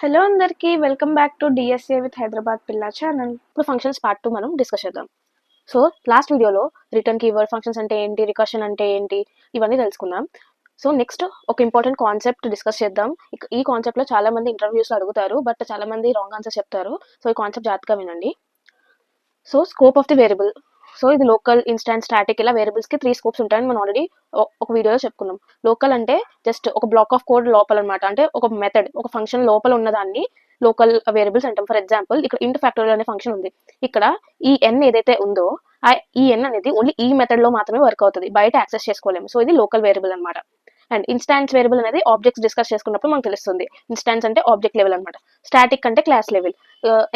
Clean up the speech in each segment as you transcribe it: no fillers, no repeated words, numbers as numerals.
Hello అందరికీ welcome back to DSA with Hyderabad పిల్ల channel. ఇప్పుడు ఫంక్షన్స్ పార్ట్ 2 మనం డిస్కస్ చేద్దాం. సో లాస్ట్ వీడియోలో రిటర్న్ కీవర్డ్ ఫంక్షన్స్ అంటే ఏంటి, రికర్షన్ అంటే ఏంటి, ఇవన్నీ తెలుసుకుందాం. సో నెక్స్ట్ ఒక ఇంపార్టెంట్ కాన్సెప్ట్ డిస్కస్ చేద్దాం. ఈ కాన్సెప్ట్లో చాలా మంది ఇంటర్వ్యూస్లో అడుగుతారు, బట్ చాలా మంది రాంగ్ ఆన్సర్ చెప్తారు. సో ఈ కాన్సెప్ట్ జాగ్రత్తగా వినండి. So scope of the variable. So ఇది లోకల్, ఇన్స్టాంట్, స్టాటిక్, ఇలా వేరియబుల్స్కి 3 స్కోప్స్ ఉంటాయని మనం ఆల్రెడీ ఒక వీడియోలో చెప్పుకున్నాం. లోకల్ అంటే జస్ట్ ఒక బ్లాక్ ఆఫ్ కోడ్ లోపల అనమాట, అంటే ఒక మెథడ్, ఒక ఫంక్షన్ లోపల ఉన్నదాన్ని లోకల్ వేరియబుల్స్ అంటాం. ఫర్ ఎగ్జాంపుల్ ఇక్కడ ఇంట్ ఫ్యాక్టోరియల్ అనే ఫంక్షన్ ఉంది. ఇక్కడ ఈ ఎన్ ఏదైతే ఉందో ఈ ఎన్ అనేది ఓన్లీ ఈ మెథడ్ లో మాత్రమే వర్క్ అవుతుంది, బయట యాక్సెస్ చేసుకోలేము. సో ఇది లోకల్ వేరియబుల్ అనమాట. అండ్ ఇన్స్టాన్స్ వేరియబుల్ అనేది ఆబ్జెక్ట్స్ డిస్కస్ చేసుకున్నప్పుడు మనకు తెలుస్తుంది. ఇన్స్టాన్స్ అంటే ఆబ్జెక్ట్ లెవెల్ అనమాట. స్టాటిక్ అంటే క్లాస్ లెవెల్.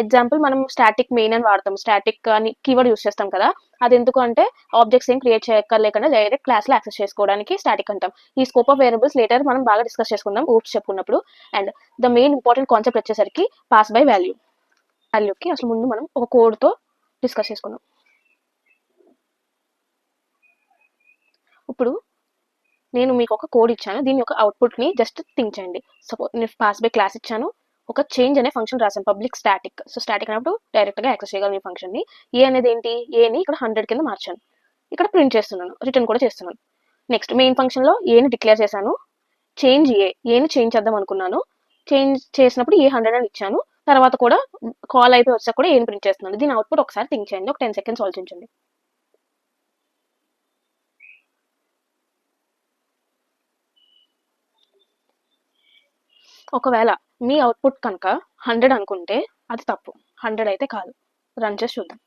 ఎగ్జాంపుల్ మనం స్టాటిక్ మెయిన్ అని వాడతాం, స్టాటిక్ అని కీవర్డ్ యూస్ చేస్తాం కదా. అది ఎందుకు అంటే ఆబ్జెక్ట్స్ ఏం క్రియేట్ చేయక్కర్లేకుండా డైరెక్ట్ క్లాస్ లో యాక్సెస్ చేసుకోవడానికి స్టాటిక్ అంటాం. ఈ స్కోప్ ఆఫ్ వేరియబుల్స్ లేటర్ మనం బాగా డిస్కస్ చేసుకుందాం ఊప్స్ చెప్పుకున్నప్పుడు. And the main important concept వచ్చేసరికి పాస్ బై వాల్యూ. వాల్యూకి అసలు ముందు మనం ఒక కోడ్ తో డిస్కస్ చేసుకుందాం. ఇప్పుడు నేను మీకు ఒక కోడ్ ఇచ్చాను, దీని యొక్క అవుట్పుట్ ని జస్ట్ థింక్ చేయండి. సపోజ్ నేను పాస్ బై క్లాస్ ఇచ్చాను, ఒక చేంజ్ అనే ఫంక్షన్ రాసాను, పబ్లిక్ స్టాటిక్. సో స్టాటిక్ అన్నప్పుడు డైరెక్ట్ గా యాక్సెస్ చేయగలను ఈ ఫంక్షన్ ని. ఏ అనేది ఏంటి, ఏని ఇక్కడ 100 కింద మార్చాను, ఇక్కడ ప్రింట్ చేస్తున్నాను, రిటర్న్ కూడా చేస్తున్నాను. నెక్స్ట్ మెయిన్ ఫంక్షన్ లో ఏని డిక్లేర్ చేశాను, చేంజ్ ఏని చేంజ్ చేద్దాం అనుకున్నాను, చేంజ్ చేసినప్పుడు ఏ 100 అని ఇచ్చాను, తర్వాత కూడా కాల్ అయిపోయి వచ్చాక కూడా ఏని ప్రింట్ చేస్తున్నాను. దీని అవుట్పుట్ ఒకసారి థింక్ చేయండి, ఒక 10 సెకండ్స్ ఆలోచించండి. ఒకవేళ మీ అవుట్పుట్ కనుక 100 అనుకుంటే అది తప్పు, 100 అయితే కాదు. రన్ చేసి చూద్దాం.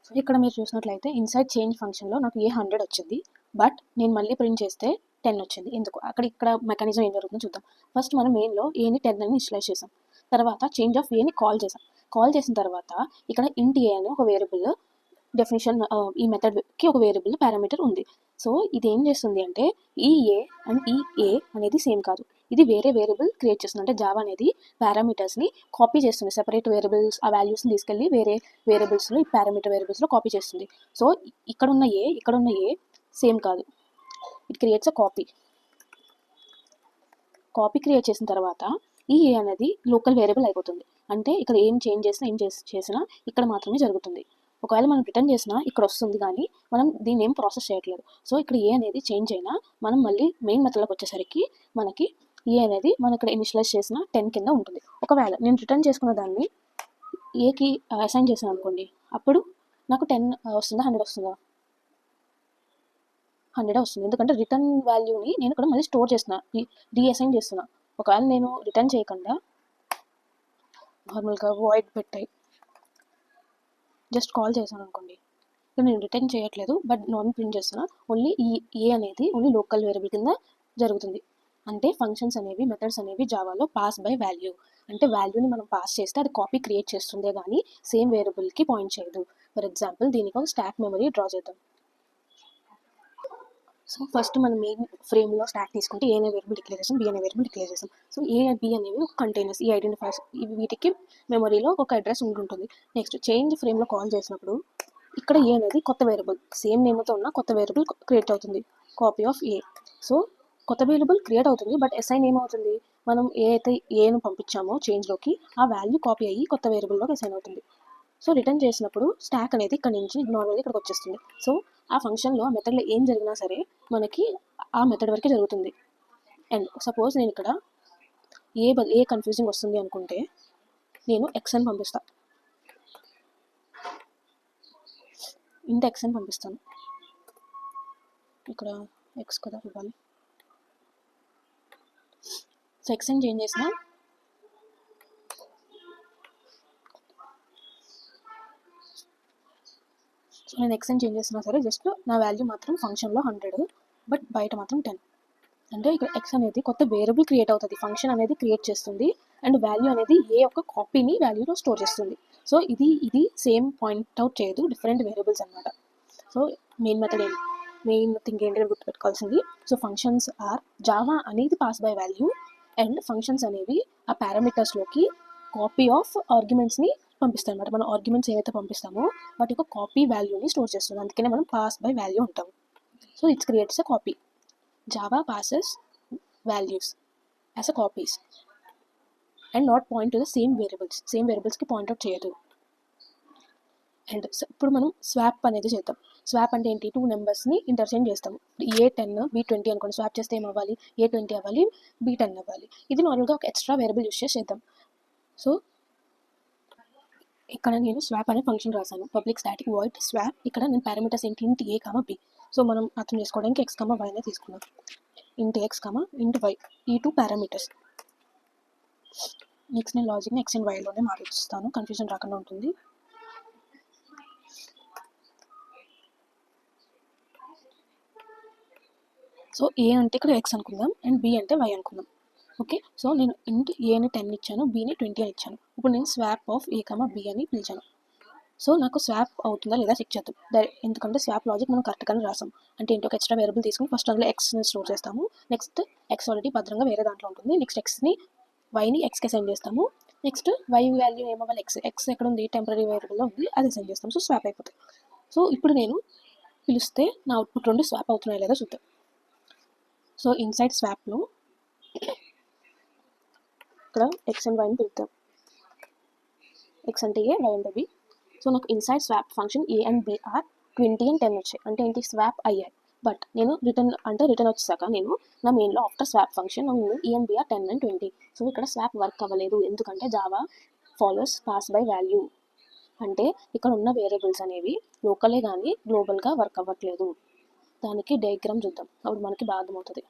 సో ఇక్కడ మీరు చూసినట్లయితే ఇన్సైడ్ చేంజ్ ఫంక్షన్లో నాకు ఏ 100 వచ్చింది, బట్ నేను మళ్ళీ ప్రింట్ చేస్తే 10 వచ్చింది. ఎందుకు? ఇక్కడ మెకానిజం ఏం జరుగుతుందో చూద్దాం. ఫస్ట్ మనం మెయిన్లో ఏని 10 అని ఇనిషియలైజ్ చేసాం, తర్వాత చేంజ్ ఆఫ్ ఏని కాల్ చేసాం. కాల్ చేసిన తర్వాత ఇక్కడ ఇంట్ ఏ అని ఒక వేరియబుల్ డెఫినేషన్, ఈ మెథడ్కి ఒక వేరియబుల్ పారామీటర్ ఉంది. సో ఇది ఏం చేస్తుంది అంటే ఈ ఏ అండ్ ఈ ఏ అనేది సేమ్ కాదు, ఇది వేరే వేరియబుల్ క్రియేట్ చేస్తుంది. అంటే జావా అనేది పారామీటర్స్ని కాపీ చేస్తుంది, సెపరేట్ వేరియబుల్స్ ఆ వాల్యూస్ని తీసుకెళ్ళి వేరే వేరియబుల్స్లో, ఈ పారామీటర్ వేరియబుల్స్లో కాపీ చేస్తుంది. సో ఇక్కడున్న ఏ సేమ్ కాదు, it creates a copy create చేసిన తర్వాత ఈ ఏ అనేది లోకల్ వేరియబుల్ అయిపోతుంది. అంటే ఇక్కడ ఏం చేంజ్ చేసినా చేసినా ఇక్కడ మాత్రమే జరుగుతుంది. ఒకవేళ మనం రిటర్న్ చేసినా ఇక్కడ వస్తుంది, కానీ మనం దీన్ని ఏం ప్రాసెస్ చేయట్లేదు. సో ఇక్కడ ఏ అనేది చేంజ్ అయినా మనం మళ్ళీ మెయిన్ మెథడ్లోకి వచ్చేసరికి మనకి ఏ అనేది మనం ఇక్కడ ఇనిషియలైజ్ చేసిన 10 కింద ఉంటుంది. ఒకవేళ నేను రిటర్న్ చేసుకున్న దాన్ని ఏకి అసైన్ చేసాను అనుకోండి, అప్పుడు నాకు 10 వస్తుందా, 100 వస్తుందా? 100 వస్తుంది. ఎందుకంటే రిటర్న్ వాల్యూని నేను ఇక్కడ మళ్ళీ స్టోర్ చేస్తున్నా, రీఅసైన్ చేస్తున్నా. ఒకవేళ నేను రిటర్న్ చేయకుండా నార్మల్గా వాయిడ్ పెట్టాయి జస్ట్ కాల్ చేశాను అనుకోండి, ఇక్కడ నేను రిటర్న్ చేయట్లేదు, బట్ నాన్ ప్రింట్ చేస్తున్నా. ఓన్లీ ఈ ఏ అనేది ఓన్లీ లోకల్ వేరియబుల్ కింద జరుగుతుంది. అంటే ఫంక్షన్స్ అనేవి, మెథడ్స్ అనేవి జావాలో పాస్ బై వాల్యూ. అంటే వాల్యూని మనం పాస్ చేస్తే అది కాపీ క్రియేట్ చేస్తుందే కానీ సేమ్ వేరియబుల్కి పాయింట్ చేయదు. ఫర్ ఎగ్జాంపుల్ దీనికి ఒక స్టాక్ మెమరీ డ్రా చేద్దాం. సో ఫస్ట్ మనం మెయిన్ ఫ్రేమ్లో స్టాక్ తీసుకుంటే ఏ అనే వేరియబుల్ డిక్లేర్ చేసాం, బి అనే వేరియబుల్ డిక్లేర్ చేసాం. సో ఏ బి అనేవి ఒక కంటైనర్స్, ఈ ఐడెంటిఫైర్స్, వీటికి మెమరీలో ఒక అడ్రస్ ఉంటుంది. నెక్స్ట్ చేంజ్ ఫ్రేమ్లో కాల్ చేసినప్పుడు ఇక్కడ ఏ అనేది కొత్త వేరియబుల్, సేమ్ నేమ్తో ఉన్న కొత్త వేరియబుల్ క్రియేట్ అవుతుంది, కాపీ ఆఫ్ ఏ. సో కొత్త వేరియబుల్ క్రియేట్ అవుతుంది, బట్ అసైన్ ఏమవుతుంది, మనం ఏ అయితే ఏను పంపించామో చేంజ్లోకి ఆ వాల్యూ కాపీ అయ్యి కొత్త వేరియబుల్లోకి అసైన్ అవుతుంది. సో రిటర్న్ చేసినప్పుడు స్టాక్ అనేది ఇక్కడ నుంచి నార్మల్గా ఇక్కడికి వచ్చేస్తుంది. సో ఆ ఫంక్షన్లో ఆ మెథడ్లో ఏం జరిగినా సరే మనకి ఆ మెథడ్ వరకే జరుగుతుంది. అండ్ సపోజ్ నేను ఇక్కడ ఏ కన్ఫ్యూజింగ్ వస్తుంది అనుకుంటే నేను ఎక్స్ అని పంపిస్తాను, ఇంత ఎక్స్ అని పంపిస్తాను. ఇక్కడ ఎక్స్ కదా ఇవ్వాలి. సో ఎక్స్ అని చేంజ్ చేసిన సో నేను ఎక్స్ అని చేంజ్ చేసినా సరే జస్ట్ నా వాల్యూ మాత్రం ఫంక్షన్లో 100, బట్ బయట మాత్రం 10. అంటే ఇక్కడ ఎక్స్ అనేది కొత్త వేరియబుల్ క్రియేట్ అవుతుంది, ఫంక్షన్ అనేది క్రియేట్ చేస్తుంది, అండ్ వాల్యూ అనేది ఏ యొక్క కాపీని వాల్యూలో స్టోర్ చేస్తుంది. సో ఇది సేమ్ పాయింట్ అవుట్ చేయదు, డిఫరెంట్ వేరియబుల్స్ అనమాట. So main method main thing ఏంటంటే గుర్తుపెట్టుకోవాల్సింది, సో ఫంక్షన్స్ ఆర్ జావా అనేది pass by value, and functions అనేవి ఆ పారామీటర్స్లోకి కాపీ ఆఫ్ ఆర్గ్యుమెంట్స్ని పంపిస్తాం అనమాట. మనం ఆర్గ్యుమెంట్స్ ఏవైతే పంపిస్తామో వాటి యొక్క కాపీ వాల్యూని స్టోర్ చేస్తుంది, అందుకనే మనం పాస్ బై వాల్యూ అంటాం. So it's creates a copy. Java passes values. As a copies and not point to the same వేరియబుల్స్కి పాయింట్అవుట్ చేయదు. అండ్ ఇప్పుడు మనం స్వాప్ అనేది చేద్దాం. స్వాప్ అంటే ఏంటి? 2 నెంబర్స్ని ఇంటర్చేంజ్ చేస్తాము. A10 B20 అనుకోండి. స్వాప్ చేస్తే ఏమవ్వాలి? A20 అవ్వాలి, B10 అవ్వాలి. ఇది నార్మల్గా ఒక ఎక్స్ట్రా వేరియబుల్ యూస్ చేసి చేద్దాం. సో ఇక్కడ నేను స్వాప్ అనే ఫంక్షన్ రాశాను. Public static void swap. ఇక్కడ నేను పారామీటర్స్ ఏంటి? ఇంట్ A, B. సో మనం అర్థం చేసుకోవడానికి X, Y అనే తీసుకున్నాం. ఇంట్ X, ఇంట్ Y, ఈ 2 పారామీటర్స్. నెక్స్ట్ నేను లాజిక్ని X అండ్ Yలోనే మారుస్తాను, కన్ఫ్యూజన్ రాకుండా ఉంటుంది. సో ఏ అంటే ఇక్కడ X అనుకుందాం అండ్ B అంటే Y అనుకుందాం. ఓకే, సో నేను ఇంట్ ఏని 10 ఇచ్చాను, బీని 20 అని ఇచ్చాను. ఇప్పుడు నేను స్వాప్ ఆఫ్ A, B అని పిలిచాను. సో నాకు స్వాప్ అవుతుందా లేదా చెక్ చేద్దాం. ఎందుకంటే స్వాప్ లాజిక్ మనం కరెక్ట్గానే రాసాం. అంటే ఏంటి? ఒక ఎక్స్ట్రా వేరియబుల్ తీసుకుని ఫస్ట్ అందులో Xని స్టోర్ చేస్తాము. నెక్స్ట్ X ఆల్రెడీ భద్రంగా వేరే దాంట్లో ఉంటుంది. నెక్స్ట్ Yని Xకి అసైన్ చేస్తాము. నెక్స్ట్ Y వాల్యూ ఏమవ్వాలి? X ఎక్కడ ఉంది? టెంపరీ వేరియబుల్లో ఉంది, అది అసైన్ చేస్తాం. సో స్వాప్ అయిపోతుంది. సో ఇప్పుడు నేను పిలిస్తే నా అవుట్పుట్ 2 స్వాప్ అవుతున్నాయా లేదా చూద్దాం. సో ఇన్సైడ్ స్వాప్లో ఇక్కడ X అండ్ Yని పిలుద్దాం. X అంటే A, Y అంటే B. సో నాకు inside swap function A and B are 20 and 10 వచ్చాయి. అంటే ఏంటి? స్వాప్ అయ్యాయి. బట్ నేను రిటర్న్ వచ్చేసాక నేను నా మెయిన్లో after swap function E and B are 10 and 20. So ఇక్కడ స్వాప్ వర్క్ అవ్వలేదు. ఎందుకంటే Java follows pass by value. అంటే ఇక్కడ ఉన్న వేరియబుల్స్ అనేవి లోకలే కానీ గ్లోబల్గా వర్క్ అవ్వట్లేదు. దానికి డయాగ్రామ్ చూద్దాం, అప్పుడు మనకి బాగా అర్థమవుతుంది.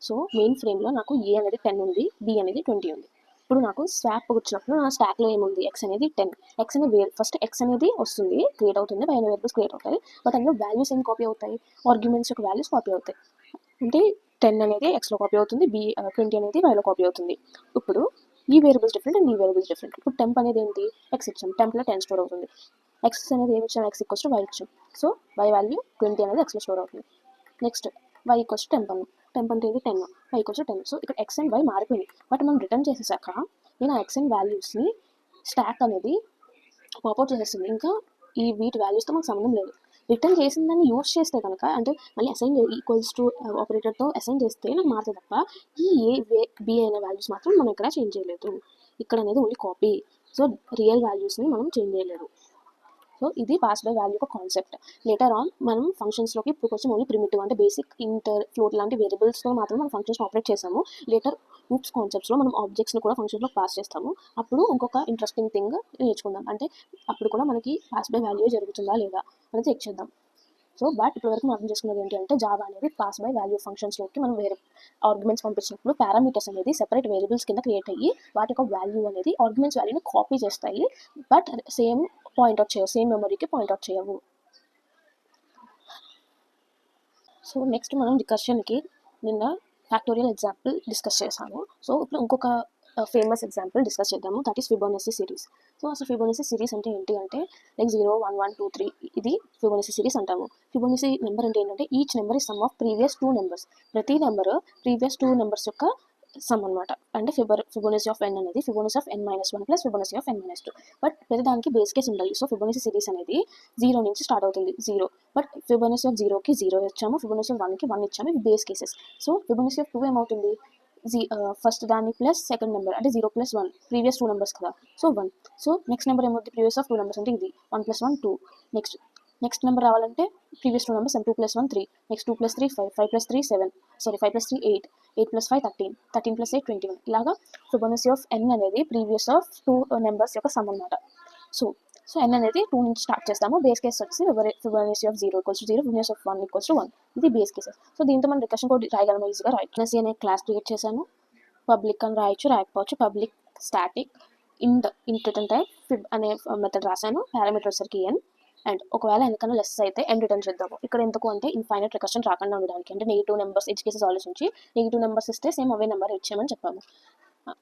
సో మెయిన్ ఫ్రేమ్లో నాకు A అనేది 10 ఉంది, B అనేది 20 ఉంది. ఇప్పుడు నాకు స్వాప్ వచ్చినప్పుడు నా స్టాక్లో ఏముంది? X అనేది 10. X అనేది ఫస్ట్ X అనేది వస్తుంది, క్రియేట్ అవుతుంది, పైన వేరియబుల్స్ క్రియేట్ అవుతాయి. బట్ అందులో వాల్యూస్ ఏం కాపీ అవుతాయి? ఆర్గ్యుమెంట్స్ యొక్క వాల్యూస్ కాపీ అవుతాయి. అంటే 10 అనేది Xలో కాపీ అవుతుంది, 20 అనేది Yలో కాపీ అవుతుంది. ఇప్పుడు ఈ వేరియబుల్స్ డిఫరెంట్ అండ్ ఈ వేరియబుల్స్ డిఫరెంట్. ఇప్పుడు టెంప్ అనేది ఏంటి? X ఇచ్చాం, టెంప్లో 10 స్టోర్ అవుతుంది. X అనేది ఏమి ఇచ్చాం? X ఈక్వల్స్ టు Y ఇచ్చాం. సో Y వాల్యూ 20 అనేది Xలో స్టోర్ అవుతుంది. Next Y equals to temp అన్నాం. టెంప్ అంటే ఏంటి? 10. Y equals to 10. సో ఇక్కడ X అండ్ Y మారిపోయింది. బట్ మనం రిటర్న్ చేసేసాక నేను ఆ X అండ్ వాల్యూస్ని స్టాక్ అనేది పాపౌట్ చేసేస్తుంది. ఇంకా ఈ వీటి వాల్యూస్తో మనకు సంబంధం లేదు. రిటర్న్ చేసిన దాన్ని యూస్ చేస్తే కనుక, అంటే మళ్ళీ అసైన్ ఈక్వల్స్ టు ఆపరేటర్తో అసైన్ చేస్తే నాకు మారుతుంది తప్ప ఈ B అనే వాల్యూస్ మాత్రం మనం ఇక్కడ చేంజ్ చేయలేదు. ఇక్కడ అనేది ఓన్లీ కాపీ. సో రియల్ వాల్యూస్ని మనం చేంజ్ చేయలేదు. సో ఇది పాస్ బై వాల్యూ ఒక కాన్సెప్ట్. లేటర్ ఆన్ మనం ఫంక్షన్స్లోకి ఇప్పుడు కొంచెం ఓన్లీ ప్రిమిటివ్ అంటే బేసిక్ ఇంటర్ ఫ్లోట్ లాంటి వేరియబుల్స్తో మాత్రం మనం ఫంక్షన్స్ ఆపరేట్ చేసాము. లేటర్ ఊప్స్ కాన్సెప్ట్స్లో మనం ఆబ్జెక్ట్స్ని కూడా ఫంక్షన్స్లో పాస్ చేస్తాము. అప్పుడు ఇంకొక ఇంట్రెస్టింగ్ థింగ్ నేర్చుకుందాం. అంటే అప్పుడు కూడా మనకి పాస్ బై వాల్యూ జరుగుతుందా లేదా అనేది చెక్ చేద్దాం. సో బట్ ఇప్పటివరకు మనం అర్థం చేసుకున్నది ఏంటి అంటే జావా అనేది పాస్ బై వాల్యూ ఫంక్షన్స్లోకి మనం వేరే ఆర్గ్యుమెంట్స్ పంపించినప్పుడు పారామీటర్స్ అనేది సెపరేట్ వేరియబుల్స్ కింద క్రియేట్ అయ్యి వాటి యొక్క వాల్యూ అనేది ఆర్గ్యుమెంట్స్ వాల్యూని కాపీ చేస్తాయి. బట్ సేమ్ పాయింట్అవుట్ చేయవు, సేమ్ మెమరీకి పాయింట్అవుట్ చేయవు. సో నెక్స్ట్ మనం రికర్షన్కి నిన్న ఫ్యాక్టోరియల్ ఎగ్జాంపుల్ డిస్కస్ చేసాము. సో ఇప్పుడు ఇంకొక ఫేమస్ ఎగ్జాంపుల్ డిస్కస్ చేద్దాము, that is Fibonacci series. So అసలు ఫిబొనాచి సిరీస్ అంటే ఏంటి అంటే లైక్ 0, 1, 1, 2, 3 ఇది ఫిబొనాచి సిరీస్ అంటాము. ఫిబొనాచి నెంబర్ అంటే ఏంటంటే each number is some of previous 2 numbers. ప్రతి నెంబర్ ప్రీవియస్ 2 నెంబర్స్ యొక్క సమ్ అనమాట. అంటే ఫిబొనాచి ఆఫ్ n అనేది Fibonacci of n-1 plus Fibonacci of n-2. But ప్రతి దానికి బేస్ కేస్ ఉండాలి. సో ఫిబొనాచి సిరీస్ అనేది 0 నుంచి స్టార్ట్ అవుతుంది, 0. బట్ ఫిబొనాచి ఆఫ్ 0కి 0 ఇచ్చాము, ఫిబొనాచి ఆఫ్ 1కి 1 ఇచ్చాము. ఇవి base cases. So Fibonacci of 2 ఏమవుతుంది? ఫస్ట్ దాన్ని ప్లస్ సెకండ్ నెంబర్ అంటే 0 + 1 ప్రీవియస్ 2 నెంబర్స్ కదా, సో 1. సో నెక్స్ట్ నెంబర్ ఏమవుతుంది? ప్రీవియస్ ఆఫ్ 2 నెంబర్స్ అంటే ఇది 1 + 1 2. నెక్స్ట్ నెంబర్ రావాలంటే ప్రీవియస్ 2 నెంబర్స్ 2 + 1 3, నెక్స్ట్ 2 + 3 5, 5 + 3 7, 5 + 3 8, 8 + 5 13, 13 + 8 21. ఇలాగా ఫిబొనాచి ఆఫ్ n అనేది ప్రీవియస్ ఆఫ్ 2 నెంబర్స్ యొక్క సమ్ అనమాట. సో n అనేది 2 నుంచి స్టార్ట్ చేస్తాము. బేస్ కేస్ వచ్చి ఫిబొనాచి ఆఫ్ 0 = 0, ఫిబొనాచి ఆఫ్ 1 = 1. ఇది బేస్ కేసెస్. సో దీంతో మనం రికర్షన్ కోడ్ రాయగలము ఈజీగా. ఫిబొనాచి అనే క్లాస్ క్రియేట్ చేశాను. పబ్లిక్ అని రాయకపోవచ్చు. పబ్లిక్ స్టాటిక్ ఇంట్ రిటర్న్ టైప్ ఫిబ్ అనే మెథడ్ రాశాను. పారామీటర్ వచ్చరికి n. అండ్ ఒకవేళ ఎందుకన్నా లెస్ అయితే n రిటర్న్ చేద్దాము. ఇక్కడ ఎందుకు అంటే ఇన్ఫైనైట్ రికర్షన్ రాకుండా ఉండడానికి. అంటే నెగిటివ్ నెంబర్స్ ఎడ్జ్ కేసెస్ ఆలోచించి నెగిటివ్ నెంబర్స్ ఇస్తే సేమ్ అవే నెంబర్ ఇచ్చామని చెప్పాము.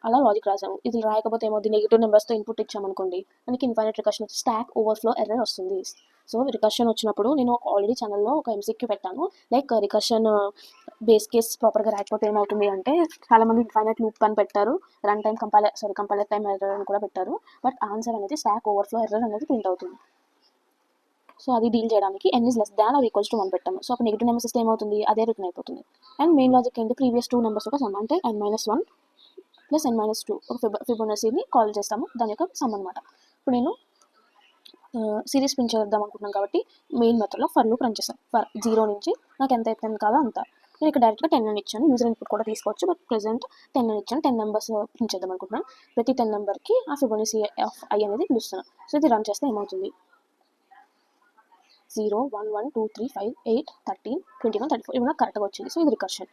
అలా లాజిక్ రాసాము. ఇది రాయకపోతే ఏమవుతుంది? నెగిటివ్ నెంబర్స్తో ఇన్పుట్ ఇచ్చామనుకోండి, మనకి ఇన్ఫైనైట్ రికర్షన్ వచ్చి స్టాక్ ఓవర్ఫ్లో ఎర్రర్ వస్తుంది. సో రికర్షన్ వచ్చినప్పుడు నేను ఆల్రెడీ ఛానల్లో ఒక MCQ పెట్టాను. లైక్ రికర్షన్ బేస్ కేస్ ప్రాపర్గా రాయకపోతే ఏమవుతుంది అంటే చాలామంది ఇన్ఫైనైట్ లూప్ అని పెట్టారు, run time compiler time error అని కూడా పెట్టారు. బట్ ఆన్సర్ అనేది స్టాక్ ఓవర్ఫ్లో ఎర్రర్ అనేది ప్రింట్ అవుతుంది. సో అది డీల్ చేయడానికి n is less than or equals to 1 పెట్టాము. సో అప్పుడు నెగిటివ్ నెంబర్స్ ఇస్తే ఏమవుతుంది, అదే రిటర్న్ అయిపోతుంది. అండ్ మెయిన్ లాజిక్ ఏంటి, ప్రీవియస్ 2 నెంబర్స్ ఒక సమ్, అంటే n-1 ప్లస్ n-2 ఒక ఫిబొనాసీని కాల్ చేస్తాము, దాని యొక్క సమ్ అనమాట. ఇప్పుడు నేను సిరీస్ ప్రింట్ చేద్దాం అనుకుంటున్నాం కాబట్టి మెయిన్ మెథడ్లో ఫర్ లూప్ రన్ చేస్తాను. ఫర్ 0 నుంచి నాకు ఎంత అయిపోయింది కాదో అంత. నేను ఇక్కడ డైరెక్ట్గా 10 అని ఇచ్చాను, యూజర్ ఇన్పుట్ కూడా తీసుకోవచ్చు, బట్ ప్రెసెంట్ 10 అని ఇచ్చాను. 10 నెంబర్స్ ప్రింట్ చేద్దాం అనుకుంటున్నాను. ప్రతి 10 నెంబర్కి ఆ ఫిబొనాసీ ఆఫ్ i అనేది పిలుస్తున్నాను. సో ఇది రన్ చేస్తే ఏమవుతుంది, 0, 1, 1, 2, 3, 5, 8, 13, 21, 34 ఇవి నాకు కరెక్ట్గా వచ్చింది. సో ఇది రికర్షన్.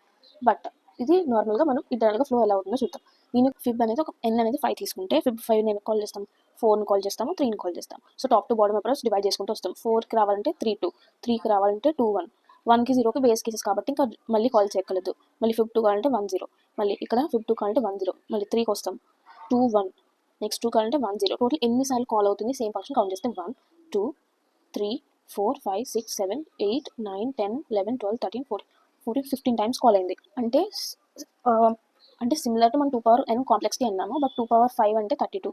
బట్ ఇది నార్మల్గా మనం ఇంటర్నల్గా ఫ్లో ఎలా అవుతుందో చూద్దాం. దీని ఫిబ్ అనేది ఒక n అనేది 5 తీసుకుంటే ఫిబ్ 5 నేను కాల్ చేస్తాం, 4ని కాల్ చేస్తాము, 3ని కాల్ చేస్తాం. So top to bottom approach divide చేసుకుంటూ వస్తాం. 4కి రావాలంటే 3, 2, 3కి రావాలంటే 2, 1, 1కి 0కి బేస్ కేసెస్ కాబట్టి ఇంకా మళ్ళీ కాల్ చేయక్కర్లేదు. మళ్ళీ ఫిబ్ 2 కావాలంటే 1, 0, మళ్ళీ ఇక్కడ ఫిబ్ 2 కావాలంటే 1, 0, మళ్ళీ 3కి వస్తాం, 2, 1, నెక్స్ట్ 2 కావాలంటే 1, 0. టోటల్ ఎన్నిసార్లు కాల్ అవుతుంది సేమ్ ఫంక్షన్ కౌంట్ చేస్తే 1, 2, 3, 4, 5, 6, 7, 8, 9, 10, 11, 12, 13, 14, 15 టైమ్స్ కాల్ అయింది. అంటే సిమిలర్ టు మనం 2 పవర్ n కాంప్లెక్స్కి అన్నాము, బట్ 2 పవర్ 5 అంటే 32,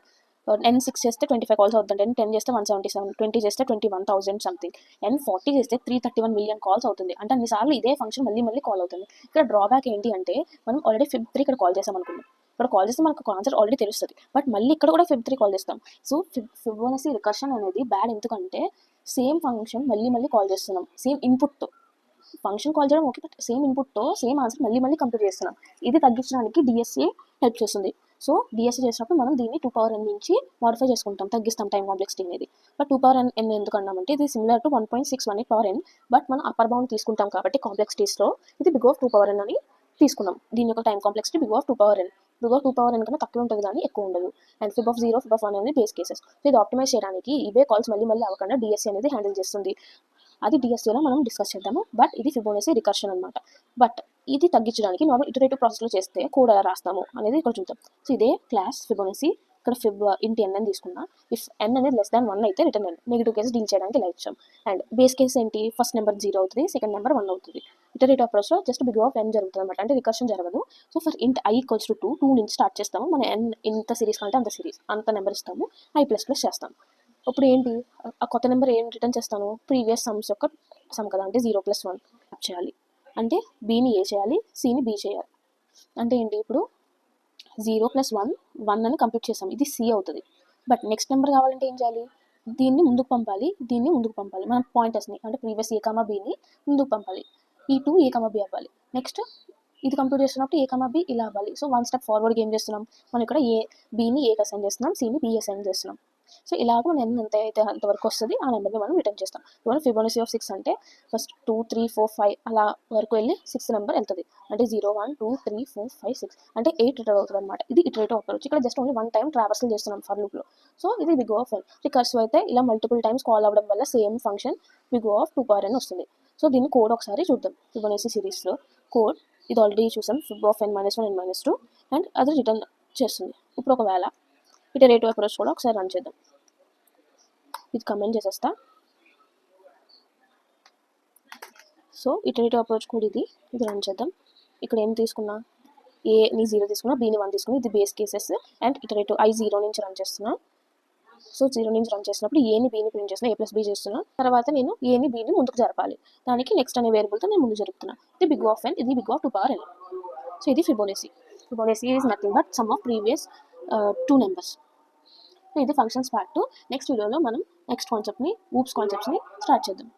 n6 చేస్తే 25 కాల్స్ అవుతుంది, n10 చేస్తే 177, 20 చేస్తే 21,000 సంథింగ్, n40 చేస్తే 331 మిలియన్ కాల్స్ అవుతుంది. అంటే అన్నిసార్లు ఇదే ఫంక్షన్ మళ్ళీ మళ్ళీ కాల్ అవుతుంది. ఇక్కడ డ్రాబ్యాక్ ఏంటి అంటే మనం ఆల్రెడీ ఫిబ్ 3 ఇక్కడ కాల్ చేసాం అనుకున్నాం, ఇక్కడ కాల్ చేస్తే మనకు ఆన్సర్ ఆల్రెడీ తెలుస్తుంది, బట్ మళ్ళీ ఇక్కడ కూడా ఫిబ్ 3 కాల్ చేస్తాం. సో ఫిబొనాసీ రికర్షన్ అనేది బ్యాడ్, ఎందుకంటే సేమ్ ఫంక్షన్ మళ్ళీ మళ్ళీ కాల్ చేస్తున్నాం, సేమ్ ఇన్పుట్తో ఫంక్షన్ కాల్ చేయడం ఓకే, బట్ సేమ్ ఇన్పుట్తో సేమ్ ఆన్సర్ మళ్ళీ మళ్ళీ కంప్లీట్ చేస్తున్నాం. ఇది తగ్గించడానికి డిఎస్ఏ హెల్ప్ చేస్తుంది. సో డిఎస్ఏ చేసినప్పుడు మనం దీన్ని 2 పవర్ n నుంచి మాడిఫై చేసుకుంటాం, తగ్గిస్తాం టైం కాంప్లెక్సిటీ అనేది. బట్ 2 పవర్ n ఎందుకు అన్నామంటే ఇది similar to 1.618 power n, but మనం అప్పర్ బౌండ్ తీసుకుంటాం కాబట్టి కాంప్లెక్సిటీస్లో ఇది బిగ్ ఆఫ్ 2 పవర్ n అని తీసుకున్నాం. దీని యొక్క time complexity big of 2 power n. Big of 2 power n కన్నా తక్కువ ఉంటుంది కానీ ఎక్కువ ఉండదు. And fib of 0, fib of 1 అనేది బేస్ కేసెస్. సో ఇది ఆప్టిమైజ్ చేయడానికి ఇవే కాల్స్ మళ్ళీ మళ్ళీ అవ్వకుండా డిఎస్ఏ అనేది హ్యాండిల్ చేస్తుంది. అది డిఎస్ఏలో మనం డిస్కస్ చేద్దాము. బట్ ఇది ఫిబొనాసీ రికర్షన్ అనమాట. బట్ ఇది తగ్గించడానికి నార్మల్ ఇటరేటివ్ ప్రాసెస్లో చేస్తే కోడ్ ఎలా రాస్తాము అనేది ఇక్కడ చూద్దాం. సో ఇదే క్లాస్ ఫిబొనాసీ, ఇక్కడ ఫిబ్ ఇంటి n అని తీసుకున్నా. ఇఫ్ n అనేది లెస్ దాన్ 1 అయితే return n, negative case deal చేయడానికి ఇలా ఇచ్చాం. అండ్ బేస్ కేసు ఏంటి, ఫస్ట్ నెంబర్ 0 అవుతుంది, సెకండ్ నెంబర్ 1 అవుతుంది. ఇటరేటివ్ అప్రోచ్లో జస్ట్ బిగ్ ఆఫ్ n జరుగుతుంది అనమాట, అంటే రికర్షన్ జరగదు. So for int i equals to 2 నుంచి స్టార్ట్ చేస్తాము, మన n ఎంత సిరీస్ కంటే అంత సిరీస్ అంత నెంబర్ ఇస్తాము, i++ చేస్తాము. ఇప్పుడు ఏంటి, ఆ కొత్త నెంబర్ ఏం రిటర్న్ చేస్తాను, ప్రీవియస్ సమ్స్ యొక్క సమ్ కదా, అంటే 0+1 చేయాలి, అంటే బీని ఏ చేయాలి, సిని బి చేయాలి. అంటే ఏంటి, ఇప్పుడు 0+1 1 అని కంప్లీట్ చేసాం, ఇది సి అవుతుంది. బట్ నెక్స్ట్ నెంబర్ కావాలంటే ఏం చేయాలి, దీన్ని ముందుకు పంపాలి, దీన్ని ముందుకు పంపాలి, మన పాయింటర్స్ని అంటే ప్రీవియస్ ఏ కామా బిని ముందుకు పంపాలి, ఈ 2 ఏ కామా బి అవ్వాలి. నెక్స్ట్ ఇది కంప్లీట్ చేస్తున్నప్పుడు ఏ కామా బి ఇలా అవ్వాలి. సో 1 స్టెప్ ఫార్వర్డ్కి ఏం చేస్తున్నాం, మనం ఇక్కడ బిని ఏకి అసైన్ చేస్తున్నాం, సిని బి అసైన్ చేస్తున్నాం. సో ఇలాగ మనం ఎంత అయితే అంతవరకు వస్తుంది ఆ నెంబర్ని మనం రిటర్న్ చేస్తాం. ఇప్పుడు ఫిబొనాసీ ఆఫ్ 6 అంటే ఫస్ట్ 2, 3, 4, 5 అలా వరకు వెళ్ళి 6 నెంబర్ వెళ్తుంది, అంటే 0, 1, 2, 3, 4, 5, 6 అంటే 8 రిటర్న్ అవుతుంది అనమాట. ఇది ఇటరేటివ్ అప్రోచ్. ఇక్కడ జస్ట్ ఓన్లీ 1 టైం ట్రావర్సల్ చేస్తున్నాం ఫర్ లూప్లో. సో ఇది బిగ్ ఆఫ్ n. రికర్సివ్ అయితే ఇలా మల్టిపుల్ టైమ్స్ కాల్ అవ్వడం వల్ల same function big of 2 power n వస్తుంది. సో దీన్ని కోడ్ ఒకసారి చూద్దాం. ఫిబొనాసీ సిరీస్లో కోడ్ ఇది ఆల్రెడీ చూసాం, fib of n-1 n-2, and అది రిటర్న్ చేస్తుంది. ఇప్పుడు ఒకవేళ ఇటరేటివ్ అప్రోచ్ కూడా ఒకసారి రన్ చేద్దాం. ఇది కమెంట్ చేసేస్తా. సో ఇటరేటివ్ అప్రోచ్ కూడా ఇది రన్ చేద్దాం. ఇక్కడ ఏం తీసుకున్నా, ఏని 0 తీసుకున్నా, బీని 1 తీసుకున్నా, ఇది base cases. And iterative i 0 నుంచి రన్ చేస్తున్నా. సో 0 నుంచి రన్ చేసినప్పుడు ఏని బీని ప్రింట్ చేస్తున్నా, a+b చేస్తున్నా. తర్వాత నేను ఏని బీని ముందుకు జరపాలి, దానికి నెక్స్ట్ అనే వేరియబుల్తో నేను ముందు జరుపుతున్నా. ఇది బిగ్ ఆఫ్ n, ఇది big of 2 power n. So ఇది Fibonacci. Fibonacci is nothing but sum of previous 2 numbers. ఇది ఫంక్షన్స్ పార్ట్. నెక్స్ట్ వీడియోలో మనం నెక్స్ట్ కాన్సెప్ట్ని, ఊప్స్ కాన్సెప్ట్స్ని స్టార్ట్ చేద్దాం.